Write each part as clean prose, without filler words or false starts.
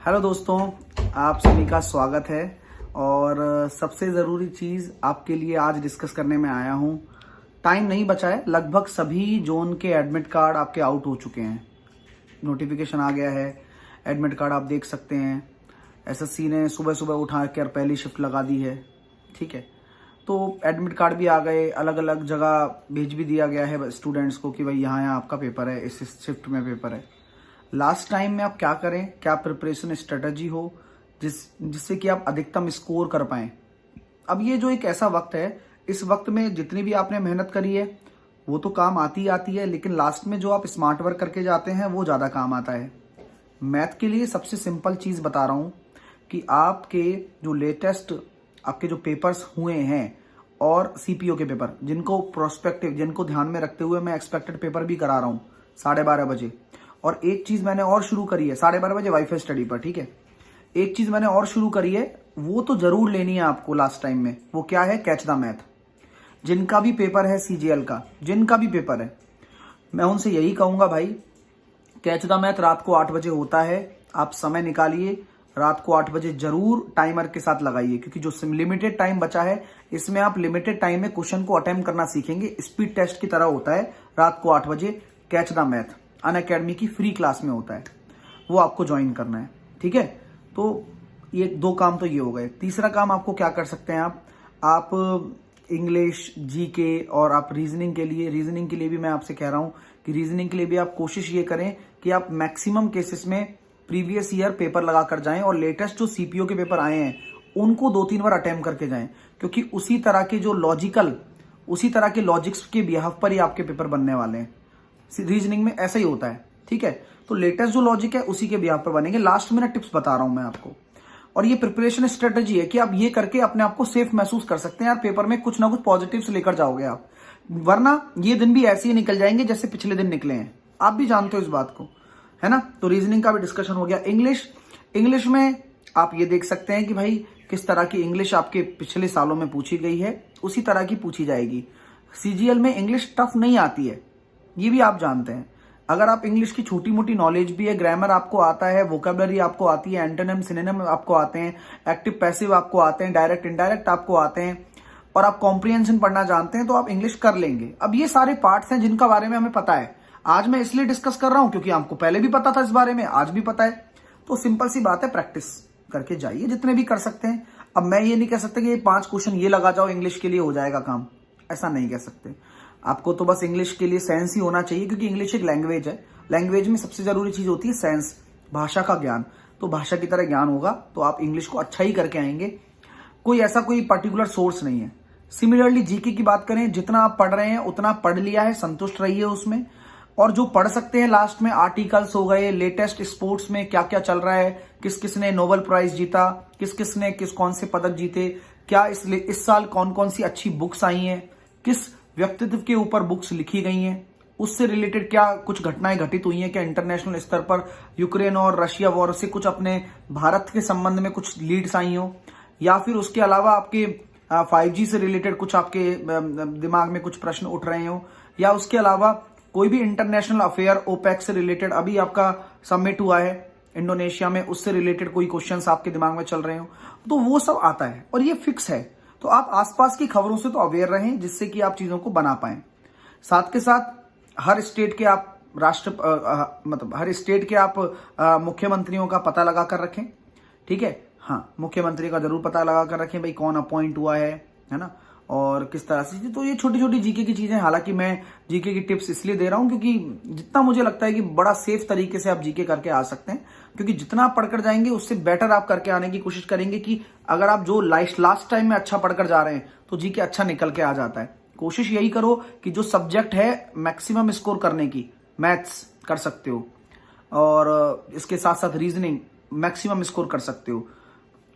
Hello दोस्तों, आप सभी का स्वागत है। और सबसे ज़रूरी चीज़ आपके लिए आज डिस्कस करने में आया हूँ। टाइम नहीं बचा है, लगभग सभी जोन के एडमिट कार्ड आपके आउट हो चुके हैं। नोटिफिकेशन आ गया है, एडमिट कार्ड आप देख सकते हैं। एसएससी ने सुबह सुबह उठा कर पहली शिफ्ट लगा दी है, ठीक है। तो एडमिट कार्ड भी आ गए, अलग अलग जगह भेज भी दिया गया है स्टूडेंट्स को कि भाई यहाँ यहाँ आपका पेपर है, इस शिफ्ट में पेपर है। लास्ट टाइम में आप क्या करें, क्या प्रिपरेशन स्ट्रेटजी हो जिससे कि आप अधिकतम स्कोर कर पाएं। अब ये जो एक ऐसा वक्त है, इस वक्त में जितनी भी आपने मेहनत करी है वो तो काम आती आती है, लेकिन लास्ट में जो आप स्मार्ट वर्क करके जाते हैं वो ज़्यादा काम आता है। मैथ के लिए सबसे सिंपल चीज़ बता रहा हूँ कि आपके जो लेटेस्ट आपके जो पेपर्स हुए हैं और सीपीओ के पेपर, जिनको प्रोस्पेक्टिव, जिनको ध्यान में रखते हुए मैं एक्सपेक्टेड पेपर भी करा रहा हूँ 12:30 बजे। और एक चीज मैंने और शुरू करी है 12:30 बजे वाईफाई स्टडी पर, ठीक है। एक चीज मैंने और शुरू करी है, वो तो जरूर लेनी है आपको लास्ट टाइम में। वो क्या है? Catch the math. जिनका भी पेपर है सीजीएल का, जिनका भी पेपर है, मैं उनसे यही कहूंगा भाई, कैच द मैथ रात को 8 बजे होता है। आप समय निकालिए, रात को 8 बजे जरूर टाइमर के साथ लगाइए, क्योंकि जो लिमिटेड टाइम बचा है इसमें आप लिमिटेड टाइम में क्वेश्चन को अटेम्प्ट करना सीखेंगे। स्पीड टेस्ट की तरह होता है। रात को 8 बजे कैच द मैथ अनअकैडमी की फ्री क्लास में होता है, वो आपको ज्वाइन करना है, ठीक है। तो ये 2 काम तो ये हो गए। तीसरा काम आपको क्या कर सकते हैं, आप इंग्लिश, जीके और आप रीजनिंग के लिए भी मैं आपसे कह रहा हूं कि रीजनिंग के लिए भी आप कोशिश ये करें कि आप मैक्सिमम केसेस में प्रीवियस ईयर पेपर लगा कर जाएं और लेटेस्ट जो सीपीओ के पेपर आए हैं उनको 2-3 बार अटेम्प्ट करके जाएं, क्योंकि उसी तरह के लॉजिक्स के बिहाफ पर ही आपके पेपर बनने वाले हैं। रीजनिंग में ऐसा ही होता है, ठीक है। तो लेटेस्ट जो लॉजिक है उसी के बिहाफ पर बनेंगे। लास्ट में टिप्स बता रहा हूं मैं आपको, और ये प्रिपरेशन स्ट्रेटजी है कि आप ये करके अपने आप को सेफ महसूस कर सकते हैं। यार पेपर में कुछ ना कुछ पॉजिटिव्स लेकर जाओगे आप, वरना ये दिन भी ऐसे ही निकल जाएंगे जैसे पिछले दिन निकले हैं। आप भी जानते हो इस बात को, है ना। तो रीजनिंग का भी डिस्कशन हो गया। इंग्लिश में आप ये देख सकते हैं कि भाई किस तरह की इंग्लिश आपके पिछले सालों में पूछी गई है, उसी तरह की पूछी जाएगी। सीजीएल में इंग्लिश टफ नहीं आती है, ये भी आप जानते हैं। अगर आप इंग्लिश की छोटी मोटी नॉलेज भी है, ग्रामर आपको आता है, वोकेबलरी आपको आती है, एंटोनिम सिनोनिम आपको आते हैं, एक्टिव पैसिव आपको आते हैं, डायरेक्ट इनडायरेक्ट आपको आते हैं, और आप कॉम्प्रिहेंशन पढ़ना जानते हैं, तो आप इंग्लिश कर लेंगे। अब ये सारे पार्ट्स हैं जिनका बारे में हमें पता है। आज मैं इसलिए डिस्कस कर रहा हूं क्योंकि आपको पहले भी पता था इस बारे में, आज भी पता है। तो सिंपल सी बात है, प्रैक्टिस करके जाइए जितने भी कर सकते हैं। अब मैं ये नहीं कह सकता कि ये 5 क्वेश्चन ये लगा जाओ इंग्लिश के लिए हो जाएगा काम, ऐसा नहीं कह सकते। आपको तो बस इंग्लिश के लिए सेंस ही होना चाहिए, क्योंकि इंग्लिश एक लैंग्वेज है। लैंग्वेज में सबसे जरूरी चीज होती है सेंस, भाषा का ज्ञान। तो भाषा की तरह ज्ञान होगा तो आप इंग्लिश को अच्छा ही करके आएंगे। कोई पर्टिकुलर सोर्स नहीं है। सिमिलरली जीके की बात करें, जितना आप पढ़ रहे हैं उतना पढ़ लिया है, संतुष्ट रहिए उसमें। और जो पढ़ सकते हैं लास्ट में आर्टिकल्स हो गए, लेटेस्ट स्पोर्ट्स में क्या क्या चल रहा है, किस किस ने नोबेल प्राइज जीता, किस किस ने कौन से पदक जीते, क्या इस साल कौन कौन सी अच्छी बुक्स आई हैं, किस व्यक्तित्व के ऊपर बुक्स लिखी गई हैं, उससे रिलेटेड क्या कुछ घटनाएं घटित हुई हैं, क्या इंटरनेशनल स्तर पर यूक्रेन और रशिया वॉर से कुछ अपने भारत के संबंध में कुछ लीड्स आई हो, या फिर उसके अलावा आपके 5G से रिलेटेड कुछ आपके दिमाग में कुछ प्रश्न उठ रहे हो, या उसके अलावा कोई भी इंटरनेशनल अफेयर, ओपेक से रिलेटेड अभी आपका समिट हुआ है इंडोनेशिया में, उससे रिलेटेड कोई क्वेश्चंस आपके दिमाग में चल रहे हो, तो वो सब आता है और ये फिक्स है। तो आप आसपास की खबरों से तो अवेयर रहें, जिससे कि आप चीजों को बना पाएं। साथ के साथ हर स्टेट के आप हर स्टेट के आप मुख्यमंत्रियों का पता लगा कर रखें, ठीक है। हाँ, मुख्यमंत्री का जरूर पता लगा कर रखें भाई, कौन अपॉइंट हुआ है ना, और किस तरह से। तो ये छोटी छोटी जीके की चीजें, हालांकि मैं जीके की टिप्स इसलिए दे रहा हूं क्योंकि जितना मुझे लगता है कि बड़ा सेफ तरीके से आप जीके करके आ सकते हैं, क्योंकि जितना आप पढ़कर जाएंगे उससे बेटर आप करके आने की कोशिश करेंगे। कि अगर आप जो लास्ट टाइम में अच्छा पढ़कर जा रहे हैं तो जीके अच्छा निकल के आ जाता है। कोशिश यही करो कि जो सब्जेक्ट है मैक्सिमम स्कोर करने की, मैथ्स कर सकते हो, और इसके साथ साथ रीजनिंग मैक्सिमम स्कोर कर सकते हो।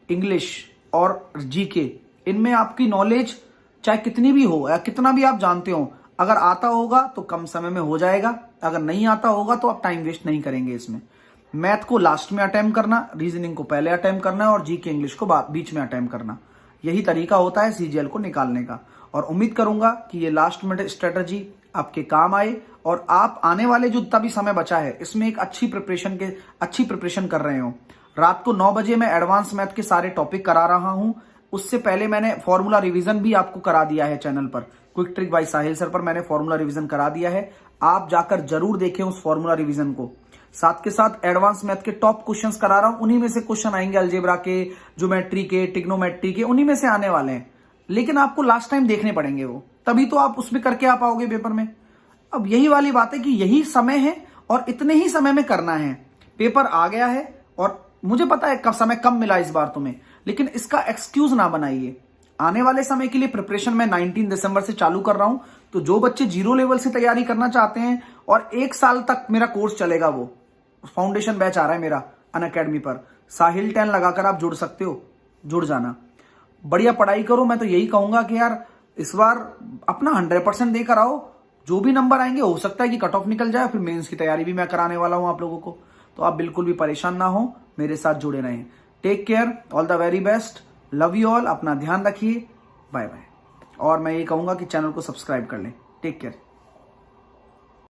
इंग्लिश और जीके, इनमें आपकी नॉलेज चाहे कितनी भी हो या कितना भी आप जानते हो, अगर आता होगा तो कम समय में हो जाएगा, अगर नहीं आता होगा तो आप टाइम वेस्ट नहीं करेंगे इसमें। मैथ को लास्ट में अटेम्प्ट करना, रीजनिंग को पहले अटेम्प्ट करना, और जीके इंग्लिश को बीच में अटेम्प्ट करना, यही तरीका होता है सीजीएल को निकालने का। और उम्मीद करूंगा कि ये लास्ट मिनट स्ट्रेटजी आपके काम आए, और आप आने वाले जो जितना भी समय बचा है इसमें एक अच्छी प्रिपरेशन कर रहे हो। रात को 9 बजे मैं एडवांस मैथ के सारे टॉपिक करा रहा हूं। उससे पहले मैंने फॉर्मूला रिवीजन भी आपको करा दिया है चैनल पर, क्विक ट्रिक बाय साहिल सर पर मैंने फॉर्मूला रिवीजन करा दिया है। आप जाकर जरूर देखें उस फॉर्मूला रिवीजन को। साथ के साथ एडवांस मैथ के टॉप क्वेश्चंस करा रहा हूं, उन्हीं में से क्वेश्चन आएंगे अलजेब्रा के, ज्योमेट्री के, ट्रिग्नोमेट्री के, उन्हीं में से आने वाले हैं। लेकिन आपको लास्ट टाइम देखने पड़ेंगे वो, तभी तो आप उसमें करके आ पाओगे पेपर में। अब यही वाली बात है कि यही समय है और इतने ही समय में करना है। पेपर आ गया है और मुझे पता है कब समय कम मिला इस बार तुम्हें, लेकिन इसका एक्सक्यूज ना बनाइए। आने वाले समय के लिए प्रिपरेशन मैं 19 दिसंबर से चालू कर रहा हूं। तो जो बच्चे 0 लेवल से तैयारी करना चाहते हैं और 1 साल तक मेरा कोर्स चलेगा, वो फाउंडेशन बैच आ रहा है मेरा अनअकैडमी पर, साहिल 10 लगाकर आप जुड़ सकते हो, जुड़ जाना। बढ़िया पढ़ाई करो। मैं तो यही कहूंगा कि यार इस बार अपना 100% देकर आओ। जो भी नंबर आएंगे हो सकता है कि कट ऑफ निकल जाए, फिर मेंस की तैयारी भी मैं कराने वाला हूं आप लोगों को। तो आप बिल्कुल भी परेशान ना हो, मेरे साथ जुड़े रहें। Take care, all the very best, love you all, अपना ध्यान रखिए, बाय बाय। और मैं ये कहूंगा कि चैनल को सब्सक्राइब कर लें। Take care.